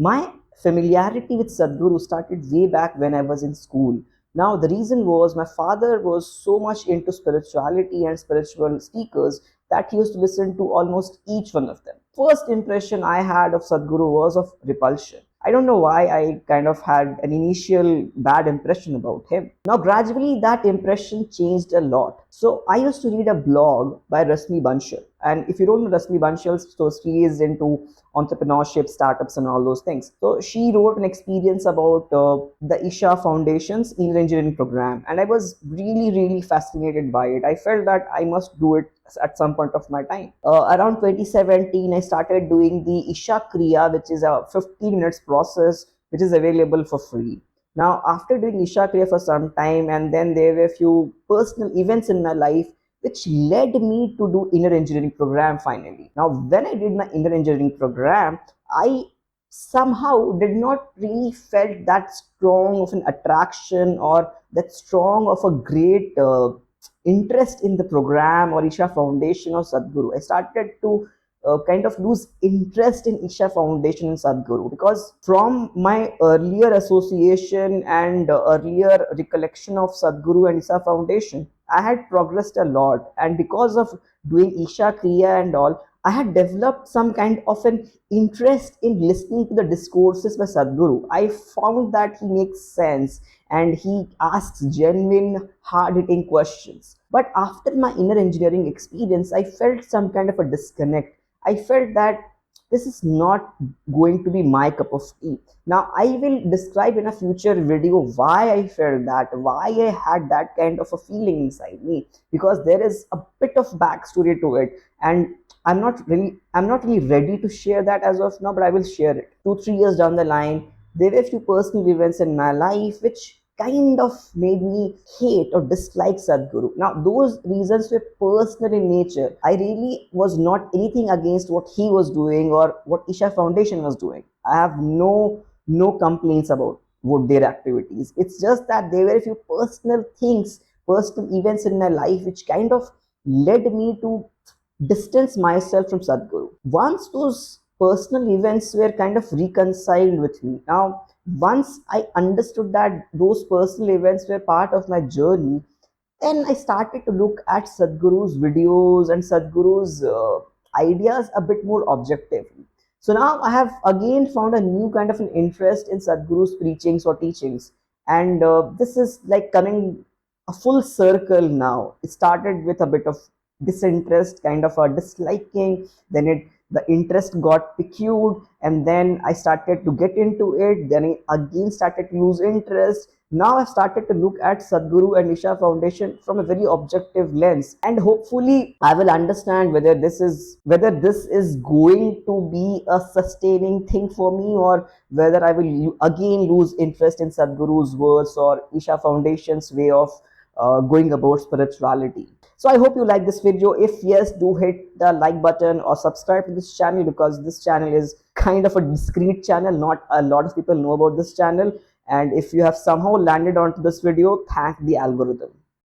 My familiarity with Sadhguru started way back when I was in school. Now, the reason was my father was so much into spirituality and spiritual speakers that he used to listen to almost each one of them. First impression I had of Sadhguru was of repulsion. I don't know why I kind of had an initial bad impression about him. Now, gradually, that impression changed a lot. So, I used to read a blog by Rasmi Banshal. And if you don't know Rasmi Banshal, so she is into entrepreneurship, startups, and all those things. So she wrote an experience about the Isha Foundation's inner engineering program, and I was really fascinated by it. I felt that I must do it at some point of my time. Around 2017, I started doing the Isha Kriya, which is a 15 minutes process, which is available for free. Now, after doing Isha Kriya for some time, and then there were a few personal events in my life which led me to do inner engineering program finally. Now, when I did my inner engineering program, I somehow did not really felt that strong of an attraction or that strong of a great interest in the program or Isha Foundation or Sadhguru. I started to kind of lose interest in Isha Foundation and Sadhguru because from my earlier association and earlier recollection of Sadhguru and Isha Foundation, I had progressed a lot, and because of doing Isha Kriya and all, I had developed some kind of an interest in listening to the discourses by Sadhguru. I found that he makes sense and he asks genuine, hard hitting questions. But after my inner engineering experience, I felt some kind of a disconnect. I felt that this is not going to be my cup of tea. Now, I will describe in a future video why I felt that, why I had that kind of a feeling inside me, because there is a bit of backstory to it, and I'm not really ready to share that as of now, but I will share it. 2-3 years down the line, there were a few personal events in my life which kind of made me hate or dislike Sadhguru. Now, those reasons were personal in nature. I really was not anything against what he was doing or what Isha Foundation was doing. I have no complaints about what their activities. It's just that there were a few personal things, personal events in my life which kind of led me to distance myself from Sadhguru. Once those personal events were kind of reconciled with me. Now, once I understood that those personal events were part of my journey, then I started to look at Sadhguru's videos and Sadhguru's ideas a bit more objectively. So now I have again found a new kind of an interest in Sadhguru's preachings or teachings, and this is like coming a full circle now. It started with a bit of disinterest, kind of a disliking, then the interest got piqued, and then I started to get into it, then I again started to lose interest. Now I've started to look at Sadhguru and Isha Foundation from a very objective lens, and hopefully I will understand whether this is going to be a sustaining thing for me, or whether I will again lose interest in Sadhguru's words or Isha Foundation's way of going about spirituality. So I hope you like this video. If yes, do hit the like button or subscribe to this channel, because this channel is kind of a discreet channel. Not a lot of people know about this channel. And if you have somehow landed onto this video, thank the algorithm.